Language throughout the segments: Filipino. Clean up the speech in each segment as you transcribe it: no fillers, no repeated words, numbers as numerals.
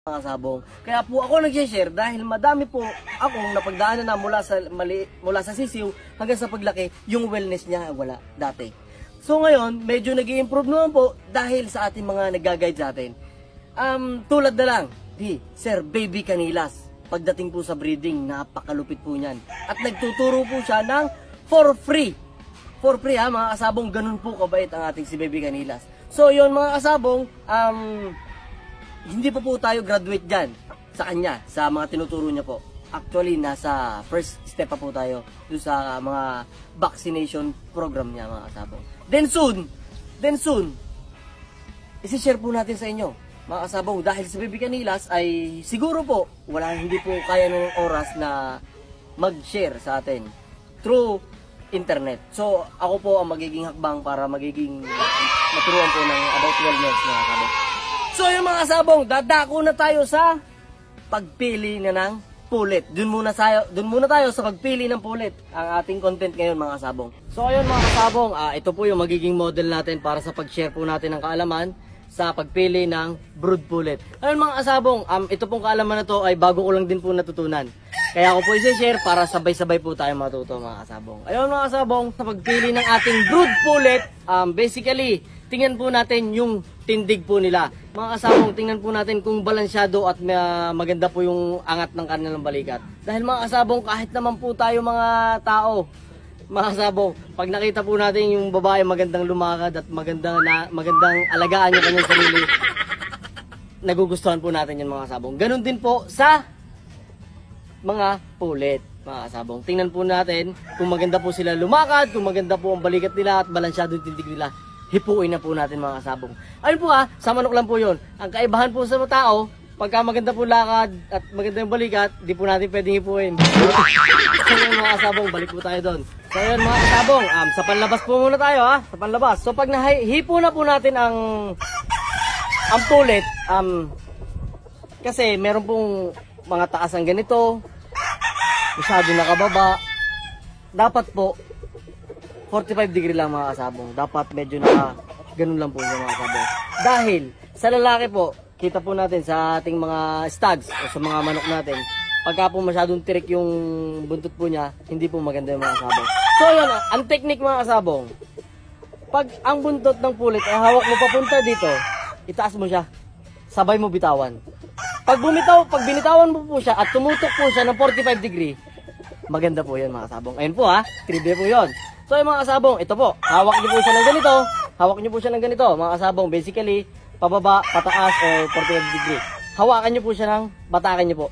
mga kasabong. Kaya po ako nag-share dahil madami po akong napagdaanan na mula sa sisiw hanggang sa paglaki, yung wellness niya wala dati. So ngayon, medyo nag-i-improve naman po dahil sa ating mga nag-guide sa atin. Tulad na lang, Sir Baby Canilas. Pagdating po sa breeding, napakalupit po niyan. At nagtuturo po siya ng for free. For free ha mga kasabong, ganun po kabait ang ating si Baby Canilas. So yun mga kasabong, hindi pa po tayo graduate dyan sa kanya, sa mga tinuturo niya po. Actually, nasa first step pa po tayo doon sa mga vaccination program niya mga kasabong. Then soon, isi-share po natin sa inyo mga kasabong. Dahil sa Baby Canilas ay siguro po, hindi po kaya ng oras na mag-share sa atin through internet. So, ako po ang magiging hakbang para magiging maturuan po ng about wellness mga kasabong. So yung mga kasabong, dadako na tayo sa pagpili na ng pulit. Doon muna tayo sa pagpili ng pulit, ang ating content ngayon mga kasabong. So ayun mga kasabong, ito po yung magiging model natin para sa pag-share po natin ng kaalaman sa pagpili ng brood pulit. Ayun mga kasabong, ito pong kaalaman na to ay bago ko lang din po natutunan. Kaya ako po i-share para sabay-sabay po tayo matuto mga kasabong. Ayun mga kasabong, sa pagpili ng ating brood pulit, basically, tingnan po natin yung tindig po nila. Mga kasabong, tingnan po natin kung balansyado at maganda po yung angat ng kanilang balikat. Dahil mga kasabong, kahit naman po tayo mga tao, mga kasabong, pag nakita po natin yung babae magandang lumakad at magandang alagaan yung kanyang sarili, nagugustuhan po natin yung mga kasabong. Ganon din po sa mga pulit, mga kasabong. Tingnan po natin kung maganda po sila lumakad, kung maganda po ang balikat nila at balansyado yung tindig nila. Hipuin na po natin mga kasabong. Ayun po sa manok lang po yun. Ang kaibahan po sa tao, pagka maganda po lakad at maganda yung balikat, di po natin pwedeng hipuin. So yun mga kasabong, balik po tayo doon. So yun mga kasabong, sa panlabas po muna tayo sa panlabas. So pag nahipo na po natin ang pulit, kasi meron pong mga taas ang ganito, masyado nakababa, dapat po 45 degree lang mga kasabong. Dapat medyo ganun lang po mga kasabong. Dahil sa lalaki po, kita po natin sa ating mga stags o sa mga manok natin, pagka po masyadong tirik yung buntot po niya, hindi po maganda yung mga kasabong. So yun, ang technique mga kasabong, pag ang buntot ng pulit ay hawak mo papunta dito, itaas mo siya, sabay mo bitawan. Pag binitawan mo po siya at tumutok po siya ng 45 degree, maganda po yun mga kasabong. Ayun po trivia po yun. So yung mga kasabong, ito po, hawak niyo po siya ng ganito, mga kasabong, basically, pababa, pataas, o 45 degree. Hawakan niyo po siya ng batakan niyo po.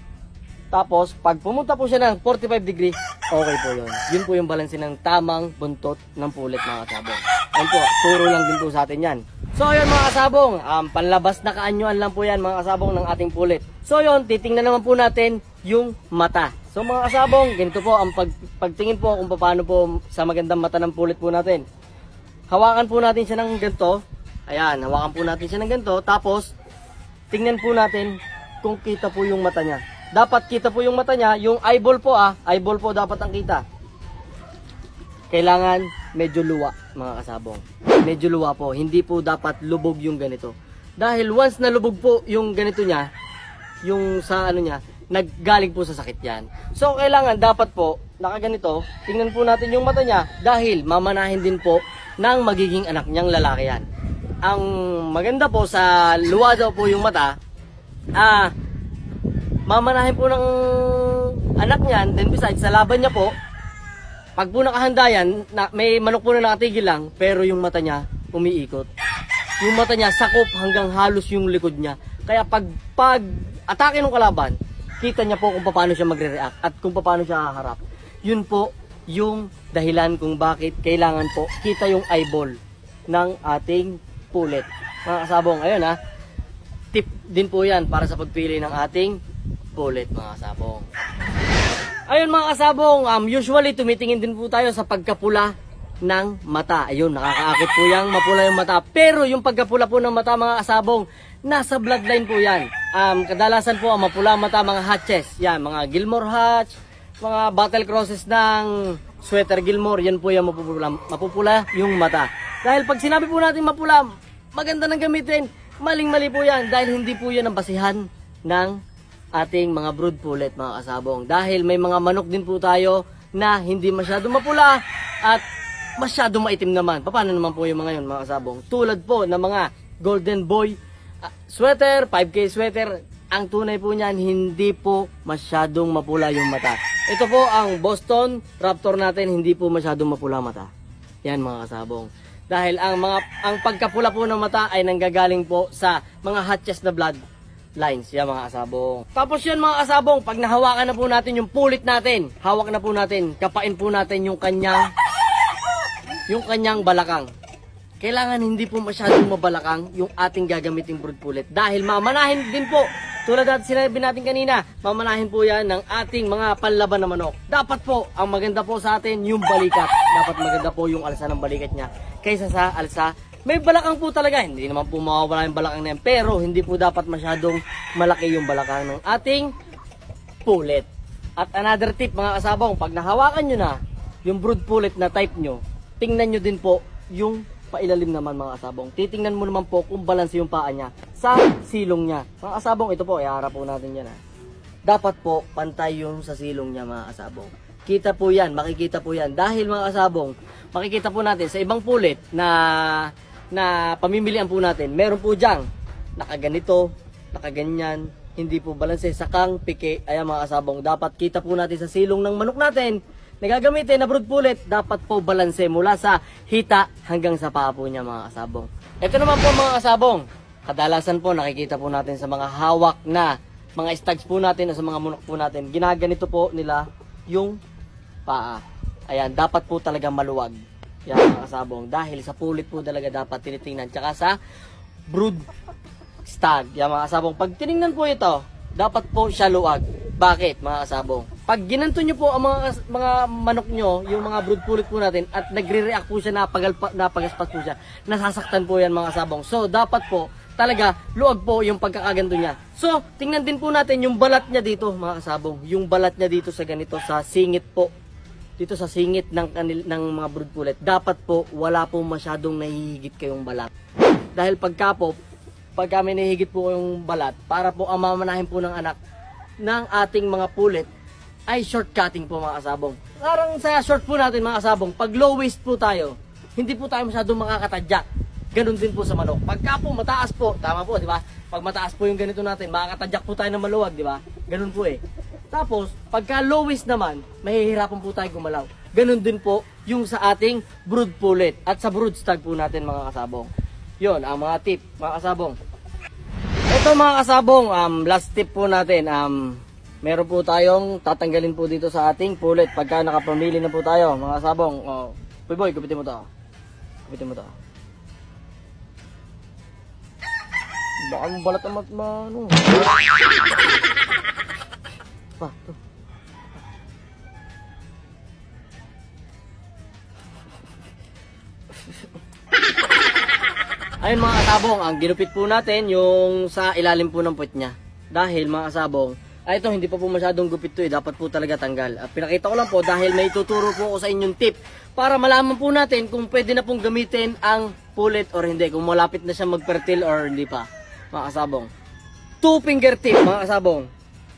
Tapos, pag pumunta po siya ng 45 degree, okay po yun. Yun po yung balansin ng tamang buntot ng pulit mga kasabong. Ayun po, turo lang din po sa atin yan. So yun mga kasabong, panlabas na kaanyuan lang po yan mga kasabong ng ating pulit. So yun, titingnan naman po natin yung mata. So mga kasabong, ganito po ang pagtingin po kung paano po sa magandang mata ng pulit po natin. Hawakan po natin siya ng ganito. Ayan, hawakan po natin siya ng ganito. Tapos, tingnan po natin kung kita po yung mata niya. Dapat kita po yung mata niya, yung eyeball po eyeball po dapat ang kita. Kailangan medyo luwa mga kasabong. Medyo luwa po, hindi po dapat lubog yung ganito. Dahil once na lubog po yung ganito niya, yung sa niya, naggaling po sa sakit yan. So kailangan dapat po nakaganito, tingnan po natin yung mata niya dahil mamanahin din po ng magiging anak niyang lalaki yan. Ang maganda po sa luwa daw po yung mata, mamanahin po ng anak niyan, then besides sa laban niya po, pag po nakahanda yan, may manok po na nakatigil lang, pero yung mata niya umiikot. Yung mata niya sakop hanggang halos yung likod niya. Kaya pag atake ng kalaban, kita niya po kung paano siya magre-react at kung paano siya haharap. Yun po yung dahilan kung bakit kailangan po kita yung eyeball ng ating pulit. Mga kasabong, ayun tip din po yan para sa pagpili ng ating pulit mga kasabong. Ayun mga kasabong, usually tumitingin din po tayo sa pagkapula ng mata. Ayun, nakakaakit po yung mapula yung mata. Pero yung pagkapula po ng mata mga kasabong, nasa bloodline po yan. Kadalasan po ang mapula mata mga hatches. Yan, mga Gilmore hatch, mga battle crosses ng sweater Gilmore. Yan po yung mapupula yung mata. Dahil pag sinabi po natin mapula, maganda nang gamitin. Maling-mali po yan dahil hindi po yan ang basihan ng ating mga brood pullet mga kasabong. Dahil may mga manok din po tayo na hindi masyado mapula at masyado maitim naman. Paano naman po yung mga yun mga kasabong? Tulad po ng mga golden boy sweater, 5K sweater, ang tunay po niyan hindi po masyadong mapula yung mata. Ito po ang Boston Raptor natin, hindi po masyadong mapula mata. Yan mga kasabong. Dahil ang pagkapula po ng mata ay nanggagaling po sa mga hatches na blood lines. Yan mga kasabong. Tapos yan mga kasabong, pag nahawakan na po natin yung pulit natin, hawak na po natin, kapain po natin yung kanyang balakang. Kailangan hindi po masyadong mabalakang yung ating gagamiting brood pullet. Dahil mamanahin din po, tulad natin sinabi natin kanina, mamanahin po yan ng ating mga panlaban na manok. Dapat po, ang maganda po sa atin, yung balikat. Dapat maganda po yung alsa ng balikat niya. Kaysa sa alsa, may balakang po talaga. Hindi naman po mawawala yung balakang na yan. Pero hindi po dapat masyadong malaki yung balakang ng ating pullet. At another tip mga kasabong, pag nahawakan nyo na yung brood pullet na type nyo, tingnan nyo din po yung pailalim naman mga kasabong. Titingnan mo naman po kung balanse yung paa niya sa silong niya. Mga kasabong, ito po, iharap po natin yan. Dapat po, pantay yung sa silong niya mga kasabong. Kita po yan, makikita po yan. Dahil mga kasabong, makikita po natin sa ibang pulit na pamimilian po natin. Meron po dyang nakaganito, nakaganyan, hindi po balanse, sakang pike. Ayan mga kasabong, dapat kita po natin sa silong ng manok natin nagagamitin na brood pullet, dapat po balanse mula sa hita hanggang sa paa po niya mga kasabong. Ito naman po mga kasabong, kadalasan po nakikita po natin sa mga hawak na mga stags po natin o sa mga manok po natin, ginaganito po nila yung paa. Ayan, dapat po talaga maluwag. Yan mga kasabong, dahil sa pullet po talaga dapat tinitingnan. Tsaka sa brood stag, yan mga kasabong, pag tiningnan po ito, dapat po siya luwag. Bakit mga kasabong? Pag ginanto nyo po ang mga manok nyo, yung mga brood pullet po natin, at nagre-react po siya, napagaspas po siya, nasasaktan po yan mga kasabong. So dapat po talaga luwag po yung pagkakaganto niya. So tingnan din po natin yung balat niya dito mga kasabong. Yung balat niya dito sa ganito, sa singit po. Dito sa singit ng mga brood pullet. Dapat po wala po masyadong nahihigit kayong balat. Dahil pagka may nahihigit po yung balat, para po ang mamanahin po ng anak ng ating mga pullet ay short cutting po mga kasabong. Parang sa short po natin mga kasabong, pag low waist po tayo, hindi po tayo masyadong makakatadyak. Ganun din po sa manok. Pagka po mataas po, tama po, di ba? Pag mataas po yung ganito natin, makakatadyak po tayo ng maluwag, di ba? Ganun po eh. Tapos, pagka low waist naman, mahihirapan po tayo gumalaw. Ganun din po yung sa ating brood pullet at sa brood stag po natin mga kasabong. Yon ang mga tip mga kasabong. Ito mga kasabong, last tip po natin, meron po tayong tatanggalin po dito sa ating pullet pagka nakapamili na po tayo mga kasabong. Boy, gupitin mo to. Gupitin mo to. Baka mong balat naman ano. Pa, to. Ayun mga kasabong, ang ginupit po natin yung sa ilalim po ng puwet niya. Dahil mga kasabong, ito hindi pa po masyadong gupit to eh, dapat po talaga tanggal. Pinakita ko lang po dahil may tuturo po ako sa inyong tip para malaman po natin kung pwede na pong gamitin ang pullet or hindi, kung malapit na siya magfertile or hindi pa mga kasabong. 2 finger tip mga kasabong.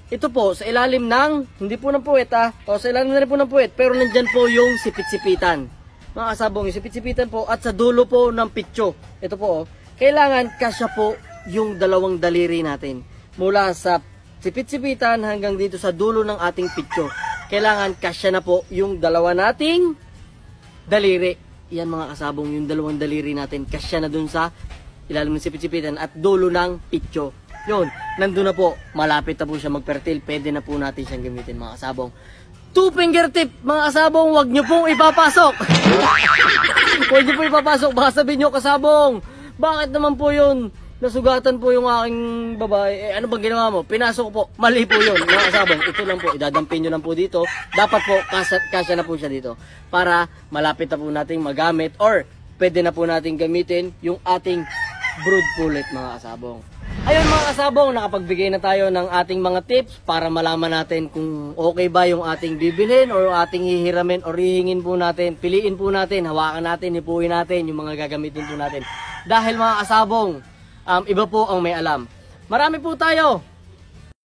Ito po sa ilalim ng, hindi po ng puwet o sa ilalim na rin po ng puwet, pero nandyan po yung sipit-sipitan. Mga kasabong, yung sipit-sipitan po at sa dulo po ng pitso. Ito po, kailangan kasya po yung dalawang daliri natin. Mula sa sipit-sipitan hanggang dito sa dulo ng ating pitso. Kailangan kasya na po yung dalawa nating daliri. Yan mga kasabong, yung dalawang daliri natin. Kasya na dun sa ilalim ng sipit-sipitan at dulo ng pitso. Yun, nandun na po. Malapit na po siya magfertile. Pwede na po natin siyang gamitin mga kasabong. 2 finger tip, mga kasabong, wag nyo pong ipapasok. Huwag nyo pong ipapasok. Baka sabihin nyo, kasabong, bakit naman po yun? Nasugatan po yung aking babae. Ano bang ginawa mo? Pinasok po. Mali po yun, mga kasabong. Ito lang po, idadampin nyo lang po dito. Dapat po, kasya na po siya dito. Para malapit na po nating magamit or pwede na po nating gamitin yung ating brood pullet, mga kasabong. Ayun mga kasabong, nakapagbigay na tayo ng ating mga tips para malaman natin kung okay ba yung ating bibilhin o ating hihiramin o hihingin po natin, piliin po natin, hawakan natin, ipuin natin yung mga gagamitin po natin. Dahil mga kasabong, iba po ang may alam. Marami po tayo